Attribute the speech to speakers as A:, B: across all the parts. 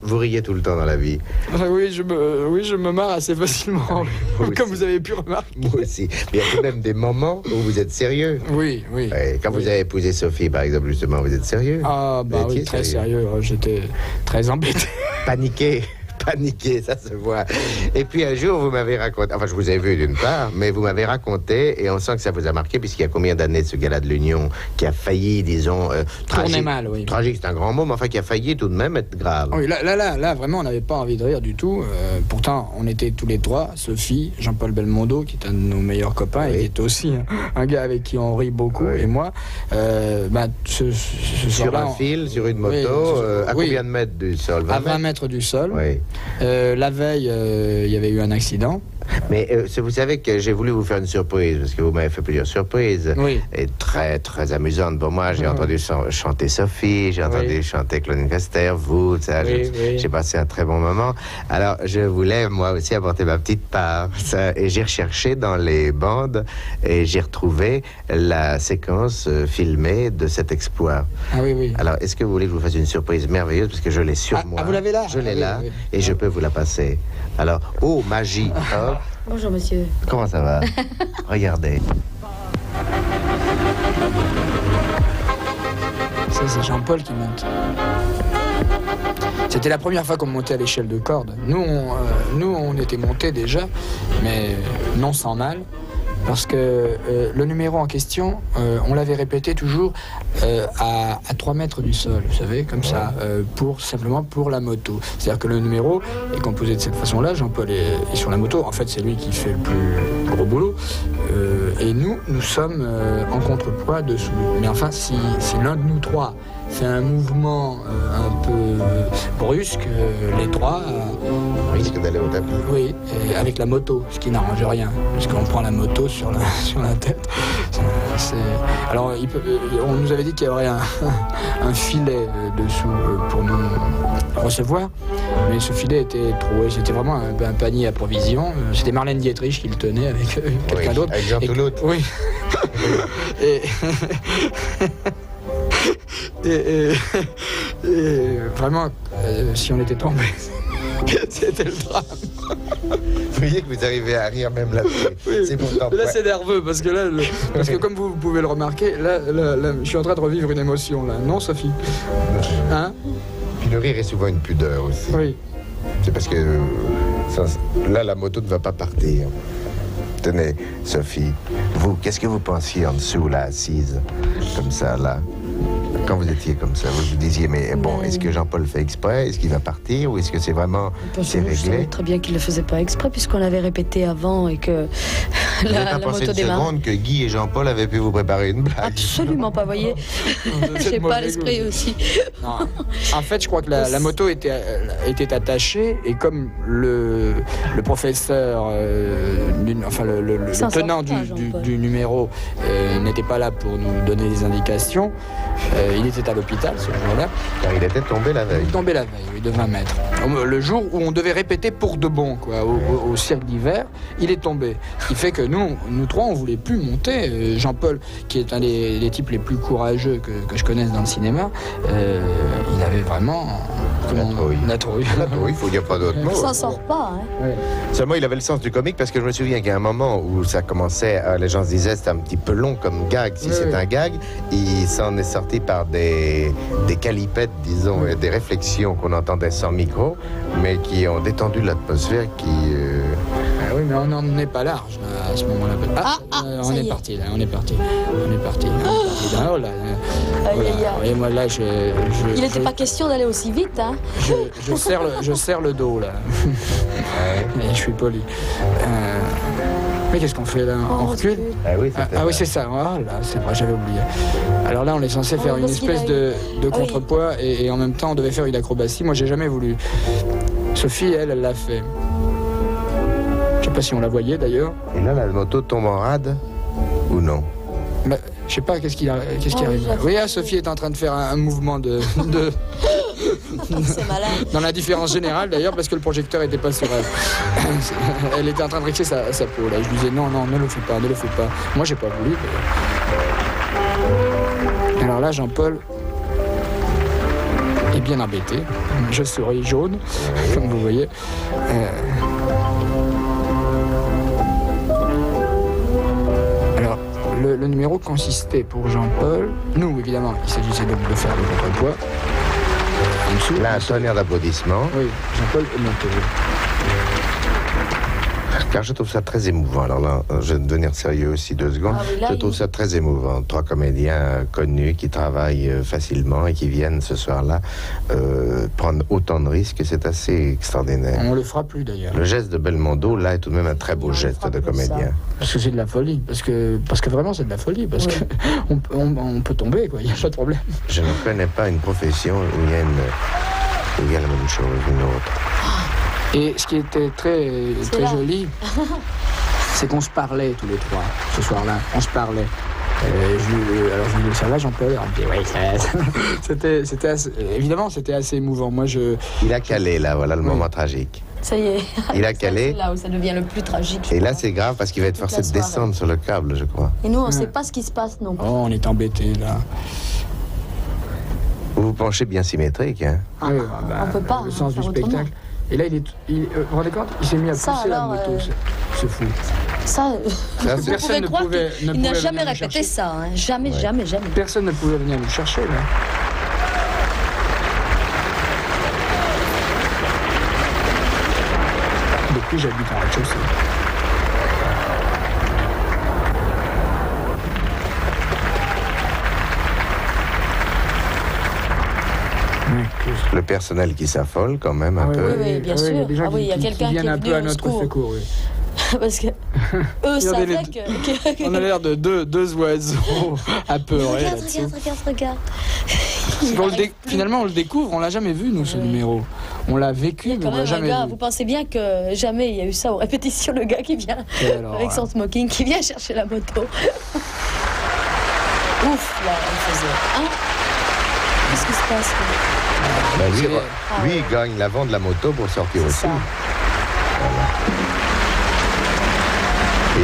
A: Vous riez tout le temps dans la vie.
B: Oui, je me marre assez facilement, comme vous avez pu remarquer.
A: Moi aussi. Mais il y a tout de même des moments où vous êtes sérieux.
B: Oui.
A: Ouais, quand vous avez épousé Sophie, par exemple, justement, vous êtes sérieux?
B: Ah, bah oui, très sérieux. J'étais très embêté.
A: Paniqué, ça se voit. Et puis un jour, vous m'avez raconté, enfin je vous ai vu d'une part, mais vous m'avez raconté, et on sent que ça vous a marqué, puisqu'il y a combien d'années ce gala de l'Union qui a failli, disons,
B: tourner mal, oui.
A: Tragique, c'est un grand mot, mais enfin qui a failli tout de même être grave.
B: Oui, là vraiment, on n'avait pas envie de rire du tout. Pourtant, on était tous les trois, Sophie, Jean-Paul Belmondo, qui est un de nos meilleurs copains, et qui est aussi un gars avec qui on rit beaucoup, et moi. Ce
A: sur un fil, sur une moto, à combien de mètres du sol?
B: 20 mètres du sol.
A: Oui.
B: La veille, il y avait eu un accident.
A: Mais vous savez que j'ai voulu vous faire une surprise, parce que vous m'avez fait plusieurs surprises.
B: Oui.
A: Et très, très amusantes pour moi. J'ai entendu chanter Sophie, j'ai entendu chanter Claudine Caster, vous, ça. J'ai passé un très bon moment. Alors, je voulais, moi aussi, apporter ma petite part. Et j'ai recherché dans les bandes, et j'ai retrouvé la séquence filmée de cet exploit.
B: Ah oui.
A: Alors, est-ce que vous voulez que je vous fasse une surprise merveilleuse, parce que je l'ai sur moi.
B: Ah, vous l'avez là?
A: Je l'ai là, et je peux vous la passer. Alors, oh, magie, hein?
C: Bonjour monsieur.
A: Comment ça va? Regardez.
B: Ça, c'est Jean-Paul qui monte. C'était la première fois qu'on montait à l'échelle de corde. Nous, on était montés déjà, mais non sans mal. Parce que le numéro en question, on l'avait répété toujours à 3 mètres du sol, vous savez, comme ça, simplement pour la moto. C'est-à-dire que le numéro est composé de cette façon-là. Jean-Paul est sur la moto. En fait, c'est lui qui fait le plus gros boulot. Et nous sommes en contrepoids dessous. Mais enfin, si l'un de nous trois fait un mouvement un peu brusque, les trois
A: risque d'aller au tapis.
B: Oui, et avec la moto, ce qui n'arrange rien, parce qu'on prend la moto sur la tête. Alors, on nous avait dit qu'il y aurait un filet dessous pour nous recevoir, mais ce filet était troué. C'était vraiment un panier à provisions. C'était Marlène Dietrich qui le tenait avec quelqu'un d'autre.
A: Avec Jean Toulouse.
B: Oui. Et vraiment, si on était tombé, c'était le drame.
A: Vous voyez que vous arrivez à rire même là-dessus.
B: Oui.
A: C'est pourtant.
B: Là, c'est nerveux parce que comme vous pouvez le remarquer, là, je suis en train de revivre une émotion là. Non, Sophie? Hein?
A: Puis le rire est souvent une pudeur aussi.
B: Oui.
A: C'est parce que là, la moto ne va pas partir. Tenez, Sophie, vous, qu'est-ce que vous pensiez en dessous, là, assise, comme ça, là? Quand vous étiez comme ça, vous vous disiez, mais bon, est-ce que Jean-Paul fait exprès? Est-ce qu'il va partir? Ou est-ce que c'est vraiment c'est réglé?
C: Je savais très bien qu'il ne le faisait pas exprès, puisqu'on avait répété avant et que
A: vous n'avez pas pensé une seconde que Guy et Jean-Paul avaient pu vous préparer une blague?
C: Absolument pas, voyez. J'ai pas l'esprit aussi.
B: Non. En fait, je crois que la moto était attachée, et comme le professeur, le tenant du numéro n'était pas là pour nous donner des indications, il était à l'hôpital ce jour-là.
A: Car il était tombé la veille.
B: Oui, de 20 mètres. Le jour où on devait répéter pour de bon, quoi, au cirque d'hiver, il est tombé. Ce qui fait que nous trois, on voulait plus monter. Jean-Paul, qui est un des types les plus courageux que je connaisse dans le cinéma, il avait vraiment...
A: La trouille, il faut dire pas d'autre mot.
C: Ça sort pas, hein.
B: Ouais.
A: Seulement, il avait le sens du comique, parce que je me souviens qu'il y a un moment où ça commençait, les gens se disaient c'est un petit peu long comme gag, si c'est un gag, il s'en est sorti par des calipettes, disons, et des réflexions qu'on entendait sans micro, mais qui ont détendu l'atmosphère,
B: Oui, mais on n'en est pas large là, à ce moment-là. On est parti. Oh là. Et moi là,
C: il n'était pas question d'aller aussi vite, hein.
B: Je serre le dos là. Et je suis poli. Mais qu'est-ce qu'on fait là? On recule? Oui, c'est ça. Oh là, c'est vrai, j'avais oublié. Alors là, on est censé faire une espèce de contrepoids, et en même temps, on devait faire une acrobatie. Moi, j'ai jamais voulu. Sophie, elle l'a fait. Je sais pas si on la voyait d'ailleurs.
A: Et là, la moto tombe en rade ou non?
B: Je sais pas, qu'est-ce qui arrive. Oui, Sophie est en train de faire un mouvement de...
C: C'est malin.
B: Dans la différence générale d'ailleurs, parce que le projecteur était pas sur elle. Elle était en train de rixer sa peau là. Je lui disais non, ne le fais pas. Moi, j'ai pas voulu. Mais... Alors là, Jean-Paul, bien embêté. Je souris jaune, comme vous voyez. Alors, le numéro consistait pour Jean-Paul. Nous, évidemment, il s'agissait donc de faire le contrepoids. En dessous.
A: Là, un tonnerre d'applaudissements.
B: Oui, Jean-Paul est monté.
A: Car je trouve ça très émouvant. Alors là, je vais devenir sérieux aussi 2 secondes.
C: Ah oui, là,
A: je trouve ça très émouvant. 3 comédiens connus qui travaillent facilement et qui viennent ce soir-là prendre autant de risques. C'est assez extraordinaire.
B: On le fera plus d'ailleurs.
A: Le geste de Belmondo, là, est tout de même un très beau geste de comédien.
B: Parce que c'est de la folie. Parce que vraiment, c'est de la folie. Parce qu'on peut tomber, quoi. Il n'y a pas de problème.
A: Je ne connais pas une profession où il y a la même chose, une autre.
B: Et ce qui était très joli, c'est qu'on se parlait tous les trois, ce soir-là. On se parlait. Alors je lui dis, ça va Jean-Paul? On me dit, oui, ça va. Évidemment, c'était assez émouvant.
A: Il a calé, là, voilà le moment tragique.
C: Ça y est.
A: Il a calé.
C: C'est là où ça devient le plus tragique.
A: Et là, c'est grave parce qu'il va être forcé de descendre sur le câble, je crois.
C: Et nous, on ne sait pas ce qui se passe non plus.
B: Oh, on est embêtés, là.
A: Vous vous penchez bien symétrique, hein?
C: On ne peut pas.
B: Le sens du spectacle. Et là, vous vous rendez compte? Il s'est mis à pousser la moto, ce fou.
C: Ça,
B: personne ne pouvait
C: il n'a jamais répété ça, hein. Jamais.
B: Personne ne pouvait venir nous chercher, là. Depuis, j'habite en rez-de-chaussée.
A: Le personnel qui s'affole quand même un peu.
C: Oui, bien sûr. Il y a quelqu'un qui est venu
B: à notre secours. Oui.
C: Parce que eux savaient que...
B: On a l'air de deux oiseaux apeurés.
C: Regarde.
B: Finalement, on le découvre, on l'a jamais vu, nous, ce numéro. On l'a vécu, mais on l'a jamais vu.
C: Vous pensez bien que jamais il y a eu ça aux répétitions, le gars qui vient avec son smoking, qui vient chercher la moto. Ouf, là, on faisait... Hein? Qu'est-ce qui se passe
A: lui, il gagne l'avant de la moto pour sortir aussi. Voilà. Et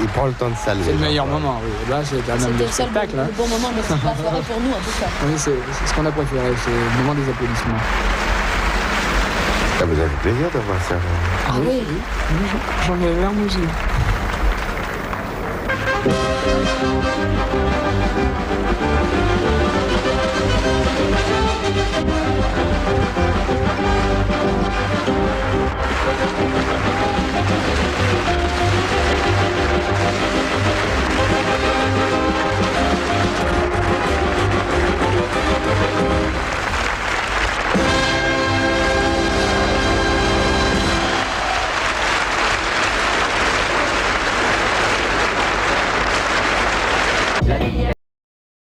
A: il prend le temps de saluer.
B: C'est le meilleur moment, oui. Là, c'est un homme de spectacle.
C: Le bon moment de la soirée pour nous, en tout cas.
B: Oui, c'est ce qu'on a préféré, c'est le moment des applaudissements.
A: Ça vous a fait plaisir de voir ça?
C: Ah oui.
B: J'en ai l'air aussi.